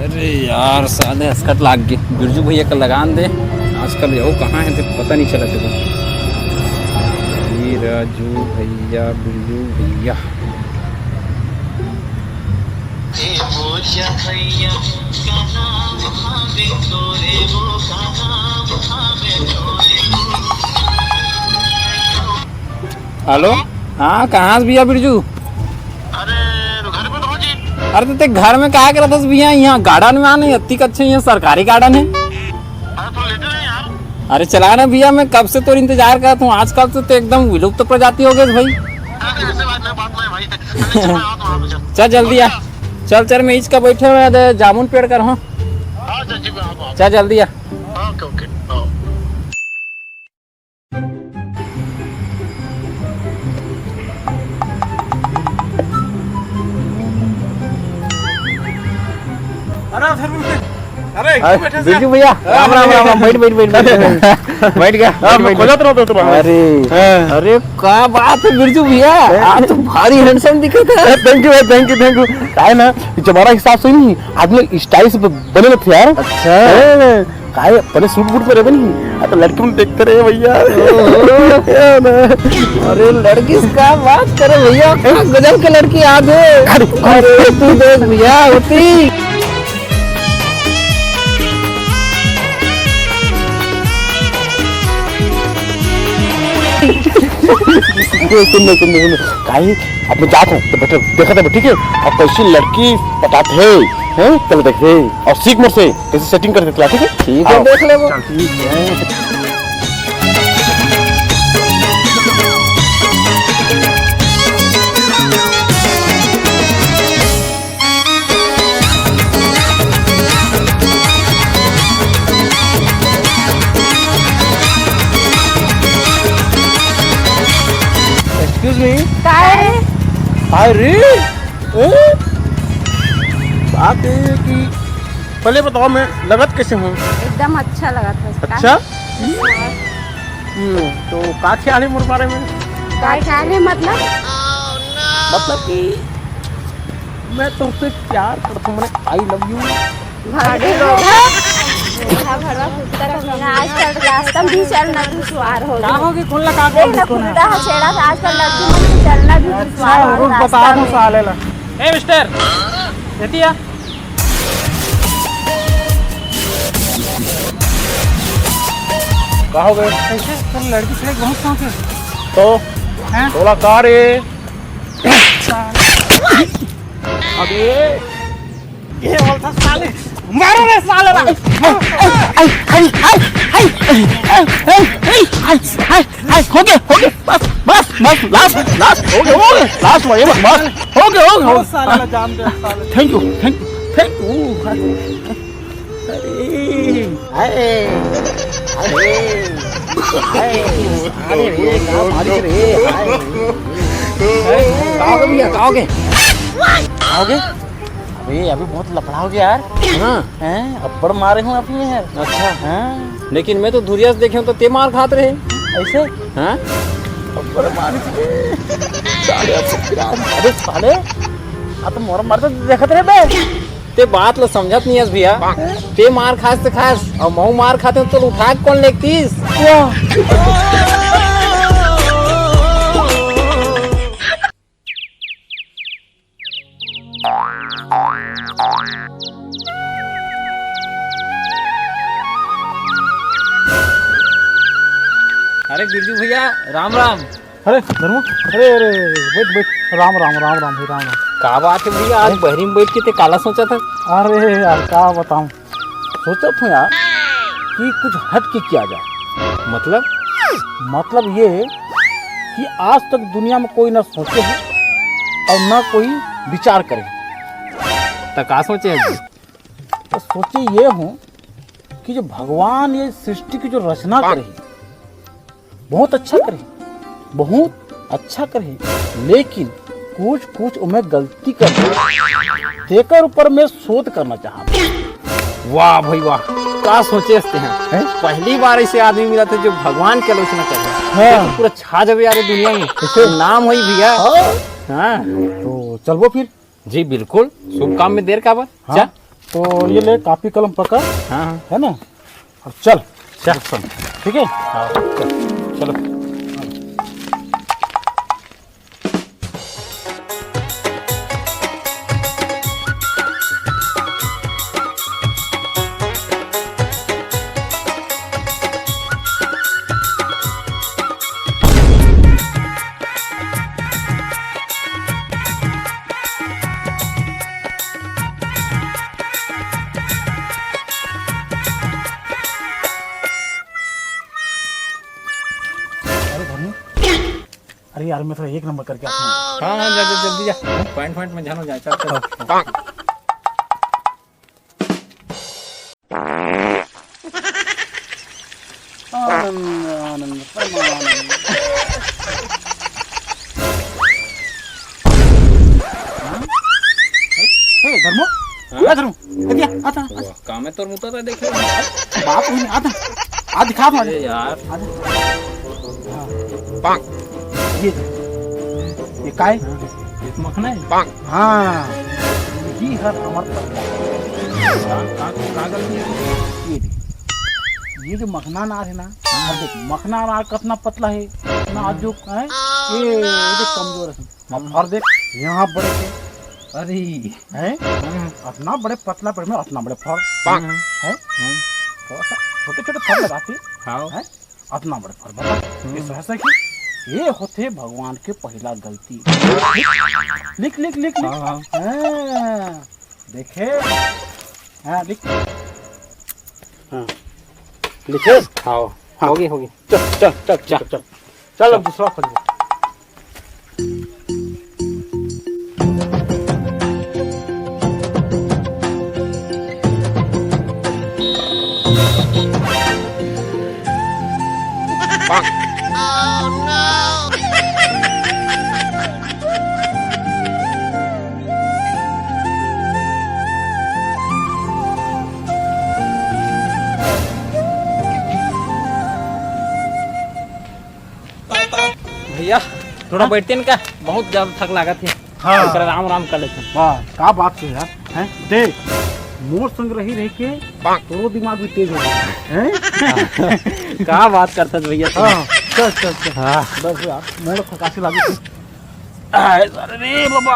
अरे यार साले हसकट लाग गई। बिरजू भैया का लगान दे। आजकल यो कहाँ है तो पता नहीं चला तेरे। राजू भैया बिरजू भैया हेलो। हाँ कहाँ से भैया बिरजू? अरे तो ते घर में क्या कर रहा था भैया? यहाँ गार्डन में आने अति अच्छे यहाँ सरकारी गार्डन है। अरे चला ना भैया, मैं कब से तो इंतजार कर रहा हूँ। आजकल तो एकदम विलुप्त तो प्रजाति हो गए भाई। चल जल्दी आ। चल चल मैं इसका बैठे हुए जामुन पेड़ कर हूँ। चल जल्दी आ। अरे बिरजू भैया राम राम राम राम। बैठ बैठ बैठ बैठ गया। अरे अरे क्या बात है बिरजू भैया, आज तो भारी हैंडसम दिखे थे। थैंक यू भाई, थैंक यू थैंक यू। काय ना हमारा हिसाब से नहीं, आदमी स्टाइल से बने थे यार। अच्छा काय पहले सूट बूट पे रहे नहीं, तो लड़की में देखते रहे भैया। अरे लड़की से क्या बात करे भैया, गजब की लड़की याद है। अरे तू देख भैया होती। सुन काय अब जात हूँ तो बेटा देखा था ठीक है। अब कैसी लड़की पटाते हैं चलो देखते और सीख मुझ से कैसे सेटिंग कर देते। ठीक है ठीक है देख ले वो। ठीक है। Excuse me. काय अरे बात है कि पहले बताओ मैं लगत कैसे हूँ? एकदम अच्छा लगा था उसका। अच्छा तो का ख्याल है मोर बारे में? काय ख्याल है मतलब? मतलब कि मैं तुमसे प्यार करता हूँ, मैंने आई लव यू। भरवा कुत्ता का बिना आजकल रास्ता भी चलना दुश्वार हो गया। होगी कौन लगा देखना कुत्ता है छेड़ा था आजकल लड़की में चलना भी दुश्वार हो रहा है। बता दो साले ला। ए मिस्टर बेटिया कहा हो गए? कैसे तो लड़की से बहुत शौक है तो हैं? बोला का रे? अबे ये बोलता साले मारो रे साले ला। हो गया बस बस बस लास्ट हो गया लास्ट में बस हो गया साले ला जान दे साले। Thank you thank you. अरे अरे रे क्या मालिक रे। कहोगे भैया कहोगे? आओगे? अबे अभी बहुत लफड़ा हो गया यार। हाँ हैं अब बड़ मारे हूँ आप ये यार। अच्छा हाँ लेकिन मैं तो धुरिया से देखे हूँ तो ते मार खाते रहे। ऐसे हाँ अब बड़ मारे साले अबे साले आप तो मोर मारते देखते रहे बे। ते बात लो समझत नहीं है भैया। ते मार खास से खास और मऊ मार खाते हो तो उठा के कौन लेतीस? अरे बिरजू भैया राम राम। अरे धर्मो अरे अरे बैठ बैठ राम राम राम राम भाई राम राम। का बात है भैया, आज बहरी में बैठ के ते काला सोचा था? अरे यार क्या बताऊं, सोचा था यार कि कुछ हट के किया जाए। मतलब ये कि आज तक दुनिया में कोई ना सोचे है और ना कोई विचार करे। तो का सोचे है? तो सोचे ये हूँ कि जो भगवान ये सृष्टि की जो रचना करे बहुत अच्छा करे, बहुत अच्छा करे, लेकिन कुछ कुछ उनमें गलती कर देकर ऊपर में शोध करना चाहता। वाह भाई वाह, क्या सोचे हैं? पहली बार ऐसे आदमी मिला था जो भगवान की आलोचना कर रहा है। हाँ। पूरा छा जावे यार दुनिया में, नाम हुई भैया। हाँ तो चलो फिर। जी बिल्कुल, शुभ काम में देर का बात। हाँ। तो ये ले कॉपी कलम पकड़, हाँ है ना, और चल चल, ठीक है, हाँ चलो। अरे यार मैं थोड़ा 1 नंबर करके आता हूँ। हाँ जा जल्दी जा, पॉइंट में जानो जा, चल चल। आनंद आनंद परमानंद। ए धर्मो, आ धर्मो, इधर आता काम है तोर मुता था देखे बाप नहीं आता, आ दिखा दो यार। ये काय मखना है। हाँ ये है हमारा ये जो मखना नार है ना, देख मखना नार कितना पतला है, कितना नाजुक है, ये जो कमजोर है। और देख यहाँ बड़े थे, अरे है अपना बड़े पतला पेड़ में अपना बड़े फल है, थोड़ा सा छोटे छोटे फल लगाते हैं, अपना बड़े फल बता। ये सहसा की ये होते भगवान के पहला गलती। लिख लिख लिख लिख, हाँ देखे, हाँ लिख, हाँ लिखे, हाँ होगी होगी। चल चल चल चल चल चल, अब दूसरा खोल। भैया थोड़ा बैठते न का, बहुत ज्यादा थक लागत है। हाँ आराम आराम कर लेते हैं। वाह क्या बात है यार, हैं देख मोर संग रही रह के तो दिमाग भी तेज हो गया है। क्या बात करते थे भैया। हाँ चल चल चल, हाँ बस यार मोर फकासी लागे थी। अरे बाबा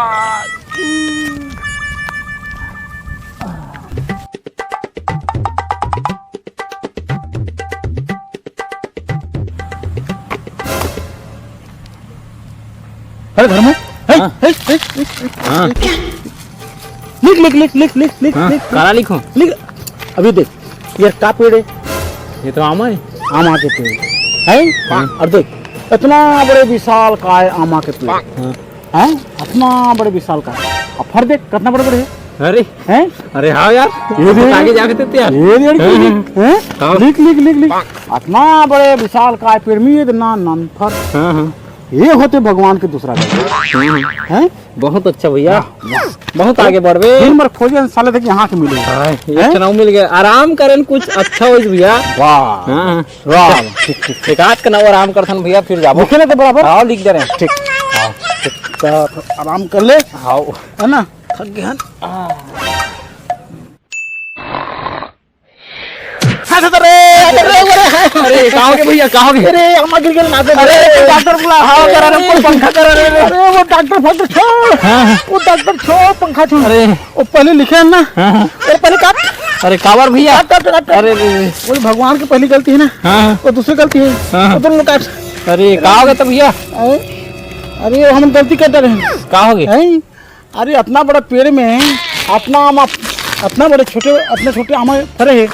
अरे धर्मो, हाँ लिख लिख लिख लिख लिख लिख हाँ, लिख काला लिखो। लिख। अभी देख ये क्या पेड़ है, ये तो आमा है। आमा के पेड़ है, और देख इतना बड़े विशाल का है आमा के पेड़ है, इतना बड़े विशाल का है, और फर देख कितना बड़े बड़े है। अरे हैं अरे हाँ यार, ये देख, आगे जाके देते यार। ये देख हैं, हाँ। लिख लिख लिख लिख, इतना बड़े विशाल का पेड़ में इतना नन फर, हाँ हाँ ये होते भगवान के दूसरा हैं। बहुत अच्छा भैया, बहुत आगे बढ़ गए। दिन भर खोजे साले तक यहाँ के मिले, ये चुनाव मिल गया, आराम करें कुछ अच्छा हो भैया। वाह हाँ वाह, एक आध का नाव आराम करथन भैया, फिर जाबो। लिखे तो बराबर, हाँ लिख दे रहे हैं। ठीक, तो आराम कर ले, हाँ है ना, थक गया। अरे कहाँ के भैया, कहाँ के? अरे अम्मा गिर गए, अरे डॉक्टर बुला, हाँ करा रे, कोई पंखा करा रे। अरे वो डॉक्टर फट छोड़, वो डॉक्टर छोड़, पंखा छोड़। अरे वो पहले लिखे ना, अरे पहले काट, अरे काबर भैया। अरे वो भगवान की पहली गलती है ना, हाँ वो दूसरी गलती है, वो दोनों काट। अरे कहाँ हो गया तो भैया? अरे हम गलती करते रहे, कहाँ हो गए? अरे अपना बड़ा पेड़ में अपना बड़े छोटे, अपने छोटे आम फरे है,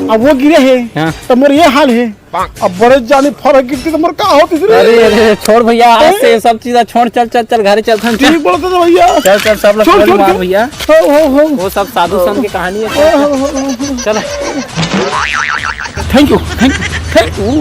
अब वो गिरे है, तो मेरे ये हाल है। अब बड़े जाने फर गिरती तो मेरे का होती। अरे अरे छोड़ भैया, आज से सब चीज़ छोड़, चल चल चल घरे चल। ठीक बोलते थे भैया, चल चल सब लोग छोड़, छोड़ छोड़, मार भैया। हो वो सब साधु संत की कहानी है। चलो थैंक यू थैंक यू।